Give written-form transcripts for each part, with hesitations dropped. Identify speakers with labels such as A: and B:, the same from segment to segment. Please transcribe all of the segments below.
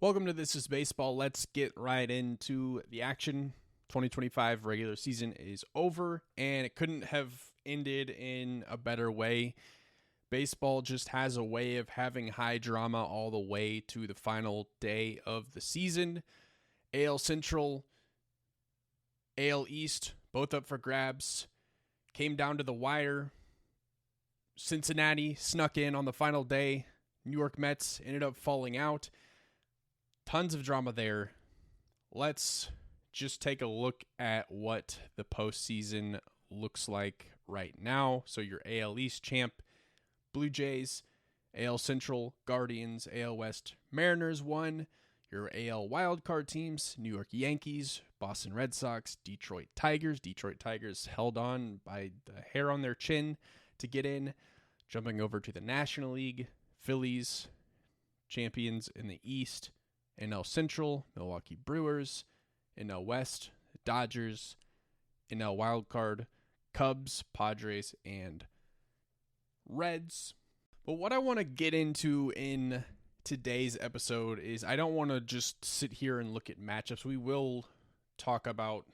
A: Welcome to This is Baseball. Let's get right into the action. 2025 regular season is over, and it couldn't have ended in a better way. Baseball just has a way of having high drama all the way to the final day of the season. AL Central, AL East, both up for grabs. Came down to the wire. Cincinnati snuck in on the final day. New York Mets ended up falling out. Tons of drama there. Let's just take a look at what the postseason looks like right now. So your AL East champ, Blue Jays, AL Central, Guardians, AL West, Mariners won. Your AL wildcard teams, New York Yankees, Boston Red Sox, Detroit Tigers. Detroit Tigers held on by the hair on their chin to get in. Jumping over to the National League, Phillies, champions in the East. NL Central, Milwaukee Brewers. NL West, Dodgers. NL Wildcard, Cubs, Padres, and Reds. But what I want to get into in today's episode is I don't want to just sit here and look at matchups. We will talk about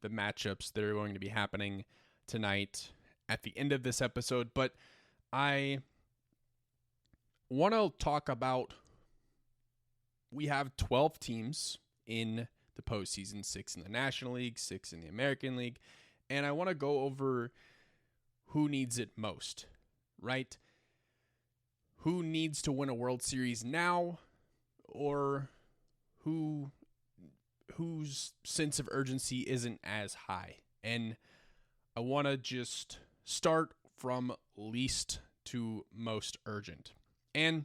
A: the matchups that are going to be happening tonight at the end of this episode, but I want to talk about, we have 12 teams in the postseason, 6 in the National League, 6 in the American League, and I want to go over who needs it most, right? Who needs to win a World Series now, or whose sense of urgency isn't as high. And I want to just start from least to most urgent. And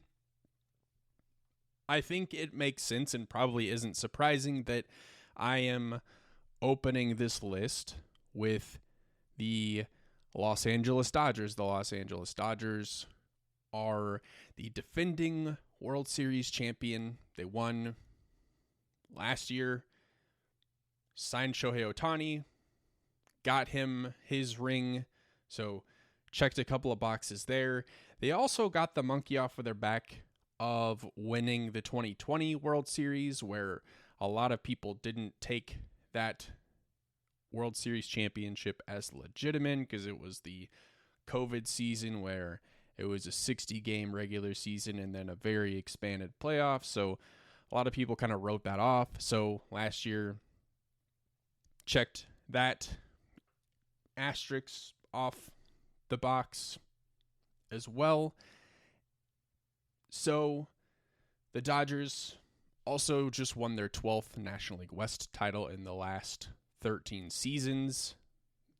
A: I think it makes sense and probably isn't surprising that I am opening this list with the Los Angeles Dodgers. The Los Angeles Dodgers are the defending World Series champion. They won last year, signed Shohei Ohtani, got him his ring, so checked a couple of boxes there. They also got the monkey off of their back of winning the 2020 World Series, where a lot of people didn't take that World Series championship as legitimate because it was the COVID season where it was a 60-game regular season and then a very expanded playoff. So a lot of people kind of wrote that off. So last year, checked that asterisk off the box as well. So the Dodgers also just won their 12th National League West title in the last 13 seasons.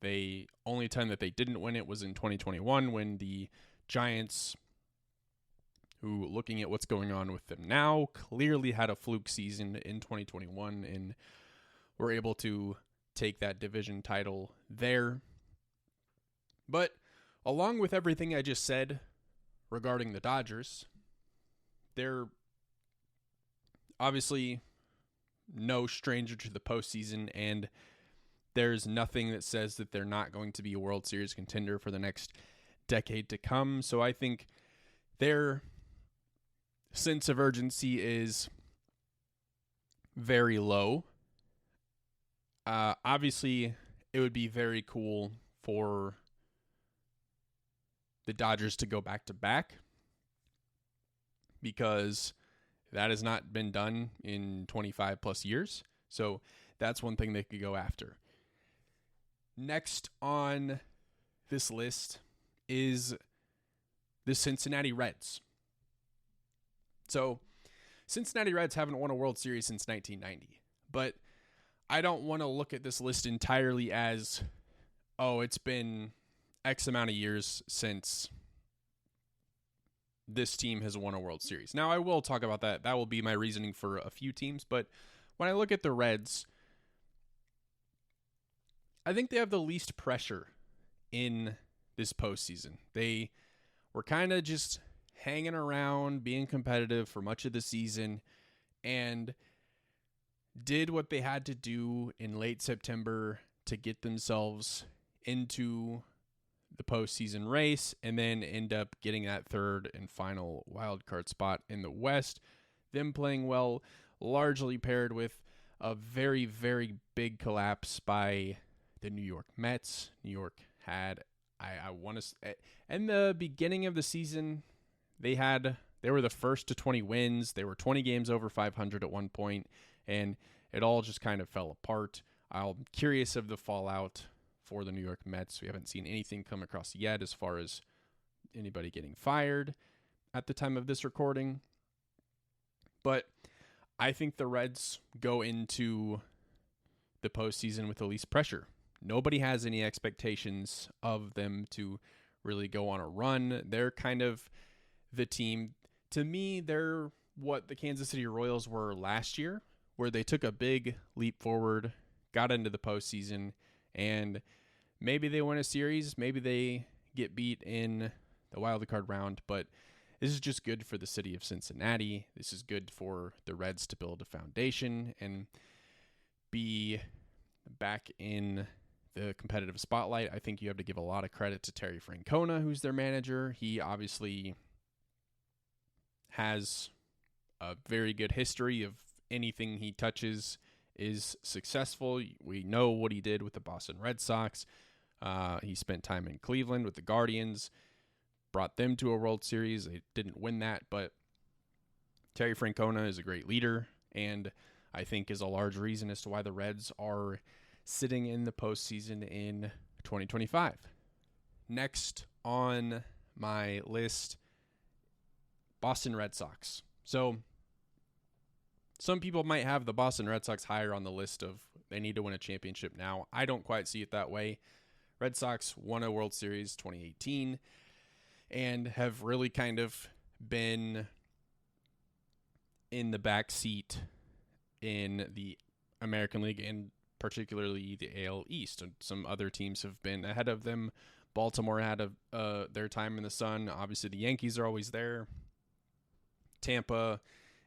A: The only time that they didn't win it was in 2021 when the Giants, who, looking at what's going on with them now, clearly had a fluke season in 2021 and were able to take that division title there. But along with everything I just said regarding the Dodgers, they're obviously no stranger to the postseason, and there's nothing that says that they're not going to be a World Series contender for the next decade to come. So I think their sense of urgency is very low. Obviously, it would be very cool for the Dodgers to go back-to-back, because that has not been done in 25 plus years. So that's one thing they could go after. Next on this list is the Cincinnati Reds. So Cincinnati Reds haven't won a World Series since 1990, but I don't want to look at this list entirely as, oh, it's been X amount of years since this team has won a World Series. Now, I will talk about that. That will be my reasoning for a few teams. But when I look at the Reds, I think they have the least pressure in this postseason. They were kind of just hanging around, being competitive for much of the season, and did what they had to do in late September to get themselves into the postseason race, and then end up getting that third and final wild card spot in the West. them playing well, largely paired with a very, very big collapse by the New York Mets. New York had, I want to, in the beginning of the season, they were the first to 20 wins. They were 20 games over 500 at one point, and it all just kind of fell apart. I'm curious of the fallout for the New York Mets. We haven't seen anything come across yet as far as anybody getting fired at the time of this recording. But I think the Reds go into the postseason with the least pressure. Nobody has any expectations of them to really go on a run. They're kind of the team. To me, they're what the Kansas City Royals were last year, where they took a big leap forward, got into the postseason, and maybe they win a series, maybe they get beat in the wild card round, but this is just good for the city of Cincinnati. This is good for the Reds to build a foundation and be back in the competitive spotlight. I think you have to give a lot of credit to Terry Francona, who's their manager. He obviously has a very good history of anything he touches is successful. We know what he did with the Boston Red Sox. He spent time in Cleveland with the Guardians, brought them to a World Series. They didn't win that, but Terry Francona is a great leader, and I think is a large reason as to why the Reds are sitting in the postseason in 2025. Next on my list, Boston Red Sox. So some people might have the Boston Red Sox higher on the list of they need to win a championship now. I don't quite see it that way. Red Sox won a World Series 2018 and have really kind of been in the back seat in the American League and particularly the AL East. And some other teams have been ahead of them. Baltimore had their time in the sun. Obviously, the Yankees are always there. Tampa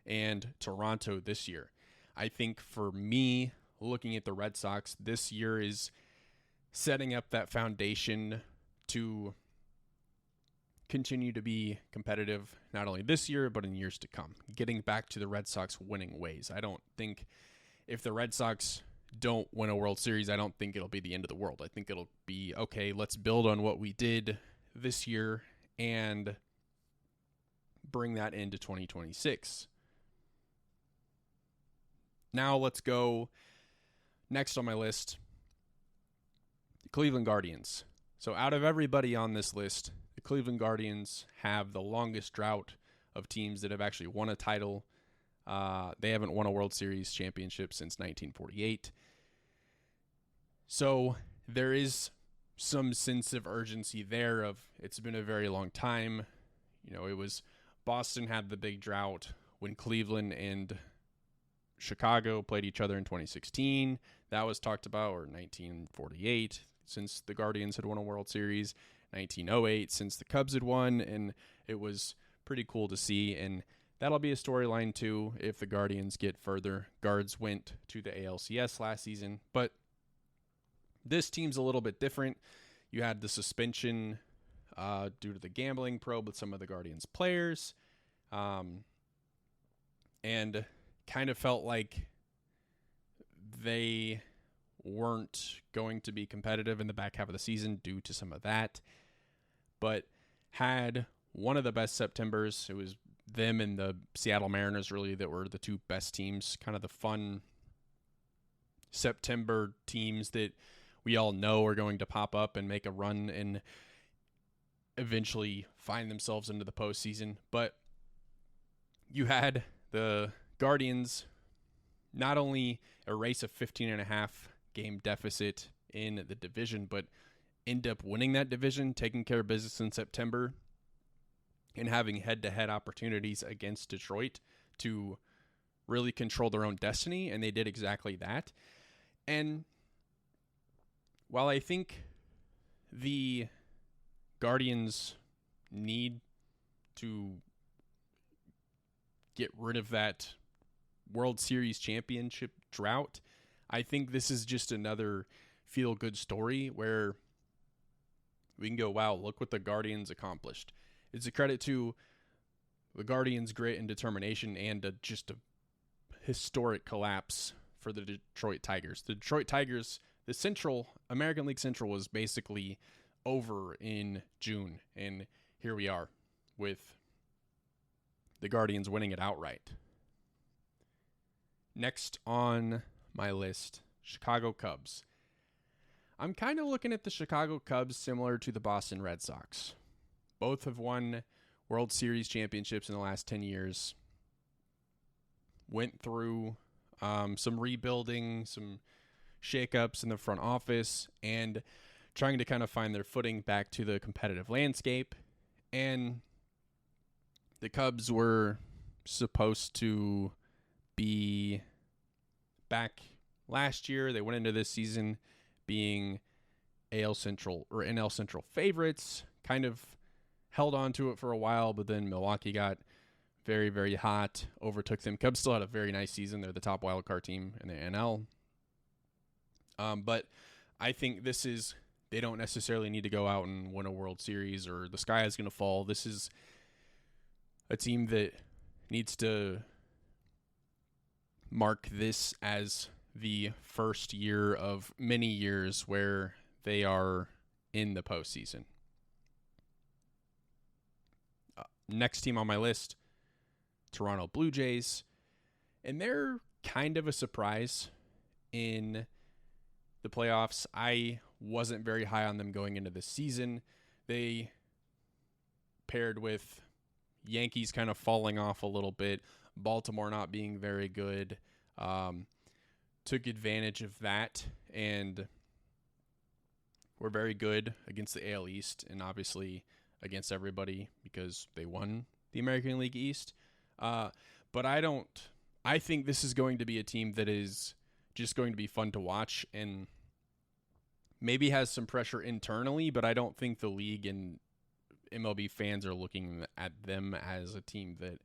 A: and Toronto this year. I think for me, looking at the Red Sox, this year is setting up that foundation to continue to be competitive, not only this year, but in years to come. Getting back to the Red Sox winning ways. I don't think if the Red Sox don't win a World Series, I don't think it'll be the end of the world. I think it'll be, okay, let's build on what we did this year and bring that into 2026. Now let's go next on my list, the Cleveland Guardians. So out of everybody on this list, the Cleveland Guardians have the longest drought of teams that have actually won a title. They haven't won a World Series championship since 1948. So there is some sense of urgency there of it's been a very long time. You know, it was Boston had the big drought when Cleveland and Chicago played each other in 2016. That was talked about, or 1948, since the Guardians had won a World Series, 1908, since the Cubs had won, and it was pretty cool to see, and that'll be a storyline too if the Guardians get further. Guards went to the ALCS last season, but this team's a little bit different. You had the suspension due to the gambling probe with some of the Guardians players, and kind of felt like they weren't going to be competitive in the back half of the season due to some of that, but had one of the best Septembers. It was them and the Seattle Mariners really that were the two best teams, kind of the fun September teams that we all know are going to pop up and make a run and eventually find themselves into the postseason. But you had the Guardians not only erase a 15.5 game deficit in the division, but end up winning that division, taking care of business in September, and having head-to-head opportunities against Detroit to really control their own destiny, and they did exactly that. And while I think the Guardians need to get rid of that World Series championship drought, I think this is just another feel-good story where we can go, wow, look what the Guardians accomplished. It's a credit to the Guardians' grit and determination and just a historic collapse for the Detroit Tigers. The Detroit Tigers, the American League Central was basically over in June, and here we are with the Guardians winning it outright. Next on my list, Chicago Cubs. I'm kind of looking at the Chicago Cubs similar to the Boston Red Sox. Both have won World Series championships in the last 10 years. Went through some rebuilding, some shakeups in the front office, and trying to kind of find their footing back to the competitive landscape. And the Cubs were supposed to be back last year. They went into this season being AL Central or NL Central favorites, kind of held on to it for a while, but then Milwaukee got very, very hot, overtook them. Cubs still had a very nice season. They're the top wildcard team in the NL. But I think they don't necessarily need to go out and win a World Series or the sky is going to fall. This is a team that needs to mark this as the first year of many years where they are in the postseason. Next team on my list, Toronto Blue Jays. And they're kind of a surprise in the playoffs. I wasn't very high on them going into this season. They paired with Yankees kind of falling off a little bit, Baltimore not being very good, took advantage of that and were very good against the AL East and obviously against everybody because they won the American League East. But I think this is going to be a team that is just going to be fun to watch and maybe has some pressure internally, but I don't think the league and MLB fans are looking at them as a team that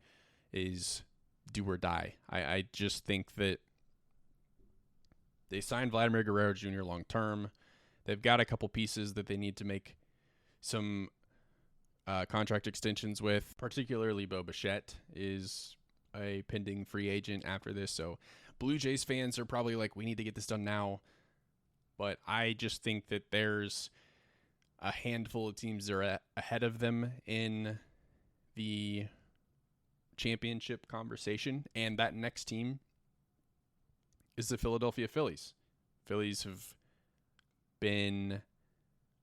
A: is do or die. I just think that they signed Vladimir Guerrero Jr. long term. They've got a couple pieces that they need to make some contract extensions with, particularly Bo Bichette is a pending free agent after this. So Blue Jays fans are probably like, we need to get this done now. But I just think that there's a handful of teams that are ahead of them in the championship conversation. And that next team is the Philadelphia Phillies. Phillies have been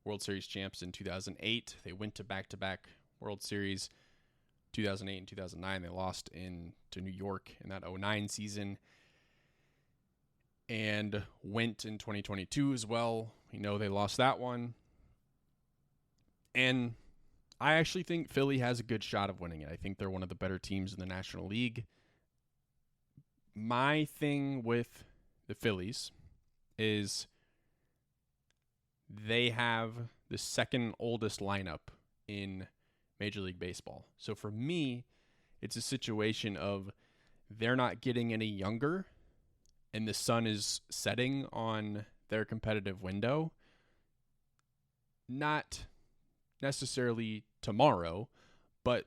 A: World Series champs in 2008. They went to back-to-back World Series 2008 and 2009. They lost to New York in that 2009 season and went in 2022 as well. We know they lost that one. And I actually think Philly has a good shot of winning it. I think they're one of the better teams in the National League. My thing with the Phillies is they have the second oldest lineup in Major League Baseball. So for me, it's a situation of they're not getting any younger and the sun is setting on their competitive window. Not necessarily tomorrow, but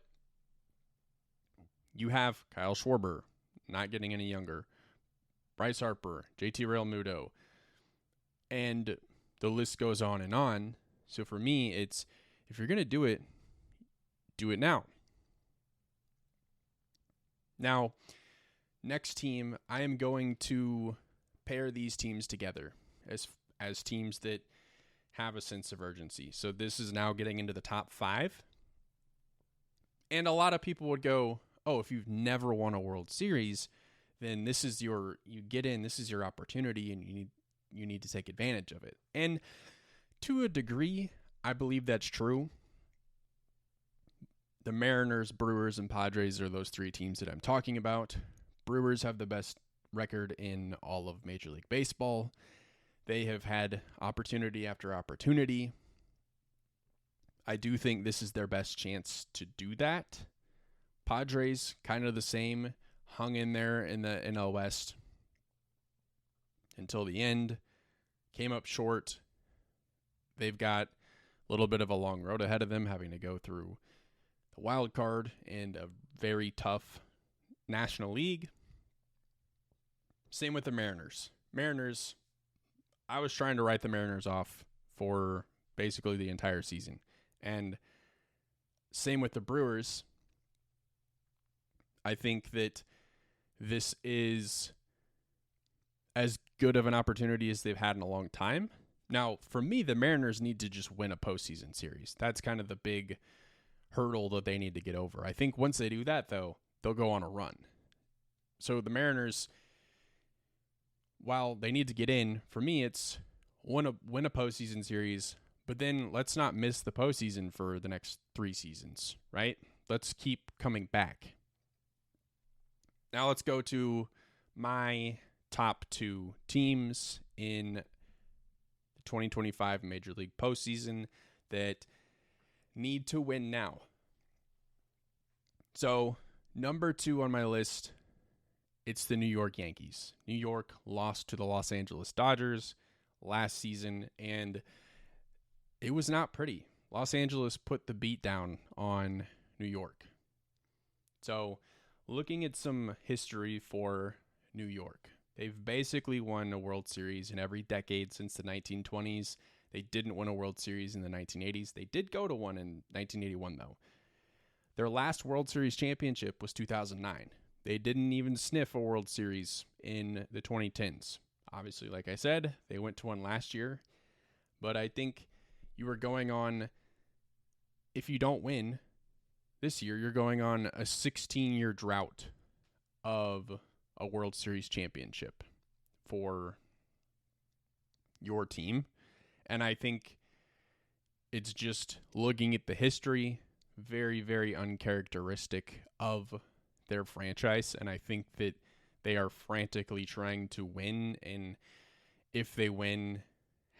A: you have Kyle Schwarber not getting any younger, Bryce Harper, JT Realmuto, and the list goes on and on. So for me, it's if you're going to do it now. Now, next team, I am going to pair these teams together as teams that have a sense of urgency. So this is now getting into the top 5. And a lot of people would go, oh, if you've never won a World Series, then this is your opportunity and you need to take advantage of it. And to a degree, I believe that's true. The Mariners, Brewers, and Padres are those 3 teams that I'm talking about. Brewers have the best record in all of Major League Baseball. They have had opportunity after opportunity. I do think this is their best chance to do that. Padres, kind of the same, hung in there in the NL West until the end, came up short. They've got a little bit of a long road ahead of them, having to go through the wild card and a very tough National League. Same with the Mariners. I was trying to write the Mariners off for basically the entire season. And same with the Brewers. I think that this is as good of an opportunity as they've had in a long time. Now, for me, the Mariners need to just win a postseason series. That's kind of the big hurdle that they need to get over. I think once they do that, though, they'll go on a run. So the Mariners, while they need to get in, for me, it's win a postseason series, but then let's not miss the postseason for the next 3 seasons, right? Let's keep coming back. Now let's go to my top 2 teams in the 2025 Major League Postseason that need to win now. So, number 2 on my list, it's the New York Yankees. New York lost to the Los Angeles Dodgers last season, and it was not pretty. Los Angeles put the beat down on New York. So, looking at some history for New York, they've basically won a World Series in every decade since the 1920s. They didn't win a World Series in the 1980s. They did go to one in 1981, though. Their last World Series championship was 2009. They didn't even sniff a World Series in the 2010s. Obviously, like I said, they went to one last year. But I think you are going on, if you don't win this year, you're going on a 16-year drought of a World Series championship for your team. And I think it's just looking at the history, very, very uncharacteristic of their franchise. And I think that they are frantically trying to win. And if they win,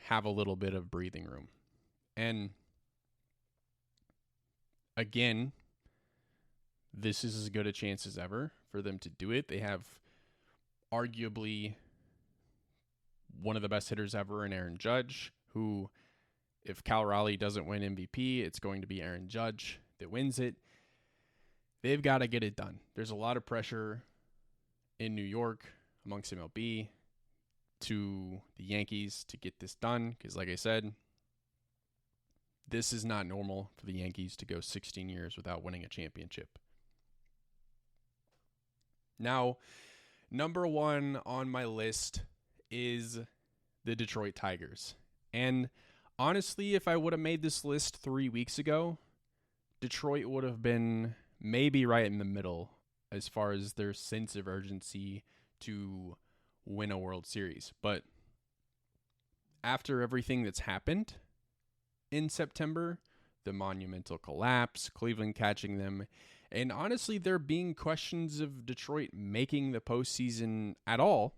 A: have a little bit of breathing room. And again, this is as good a chance as ever for them to do it. They have arguably one of the best hitters ever in Aaron Judge, who, if Cal Raleigh doesn't win MVP, it's going to be Aaron Judge that wins it. They've got to get it done. There's a lot of pressure in New York amongst MLB to the Yankees to get this done because, like I said, this is not normal for the Yankees to go 16 years without winning a championship. Now, number 1 on my list is the Detroit Tigers. And honestly, if I would have made this list 3 weeks ago, Detroit would have been maybe right in the middle as far as their sense of urgency to win a World Series. But after everything that's happened in September, the monumental collapse, Cleveland catching them, and honestly, there being questions of Detroit making the postseason at all,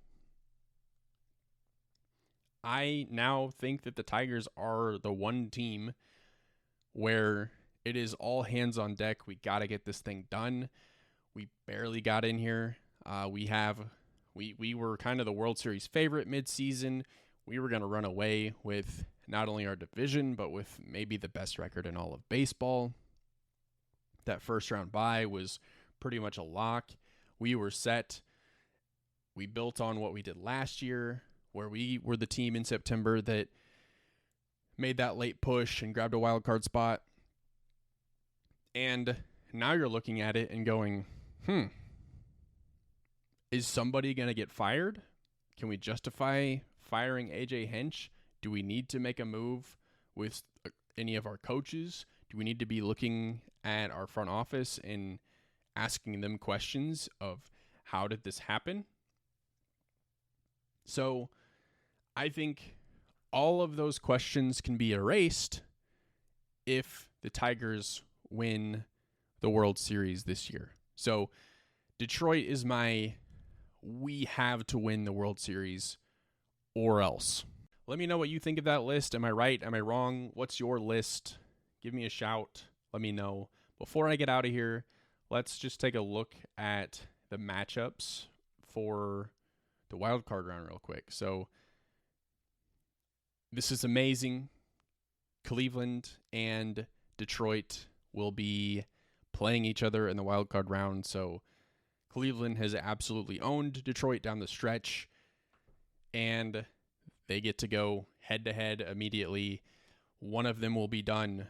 A: I now think that the Tigers are the one team where it is all hands on deck. We got to get this thing done. We barely got in here. We were kind of the World Series favorite midseason. We were going to run away with not only our division, but with maybe the best record in all of baseball. That first round bye was pretty much a lock. We were set. We built on what we did last year, where we were the team in September that made that late push and grabbed a wild card spot. And now you're looking at it and going, is somebody going to get fired? Can we justify firing AJ Hinch? Do we need to make a move with any of our coaches? Do we need to be looking at our front office and asking them questions of how did this happen? So I think all of those questions can be erased if the Tigers win the World Series this year. So Detroit is we have to win the World Series or else. Let me know what you think of that list. Am I right? Am I wrong? What's your list? Give me a shout. Let me know. Before I get out of here, let's just take a look at the matchups for the wild card round real quick. So this is amazing. Cleveland and Detroit will be playing each other in the wild card round. So Cleveland has absolutely owned Detroit down the stretch, and they get to go head-to-head immediately. One of them will be done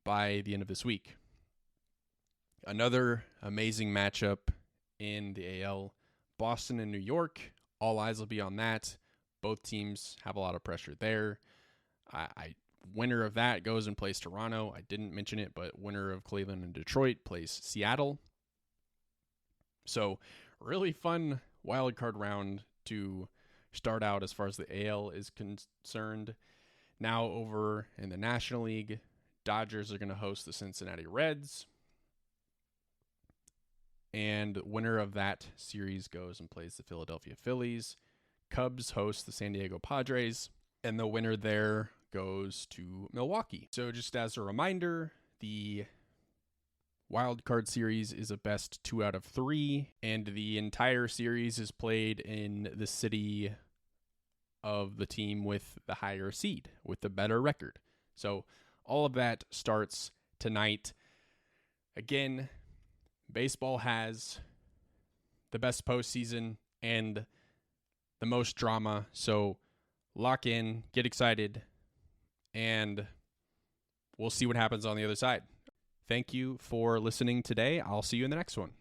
A: by the end of this week. Another amazing matchup in the AL, Boston and New York. All eyes will be on that. Both teams have a lot of pressure there. Winner of that goes and plays Toronto. I didn't mention it, but winner of Cleveland and Detroit plays Seattle. So really fun wild card round to start out as far as the AL is concerned. Now over in the National League, Dodgers are going to host the Cincinnati Reds. And winner of that series goes and plays the Philadelphia Phillies. Cubs host the San Diego Padres. And the winner there goes to Milwaukee. So just as a reminder, the wild card series is a best 2 out of 3. And the entire series is played in the city of the team with the higher seed, with the better record. So all of that starts tonight. Again, baseball has the best postseason and the most drama. So lock in, get excited, and we'll see what happens on the other side. Thank you for listening today. I'll see you in the next one.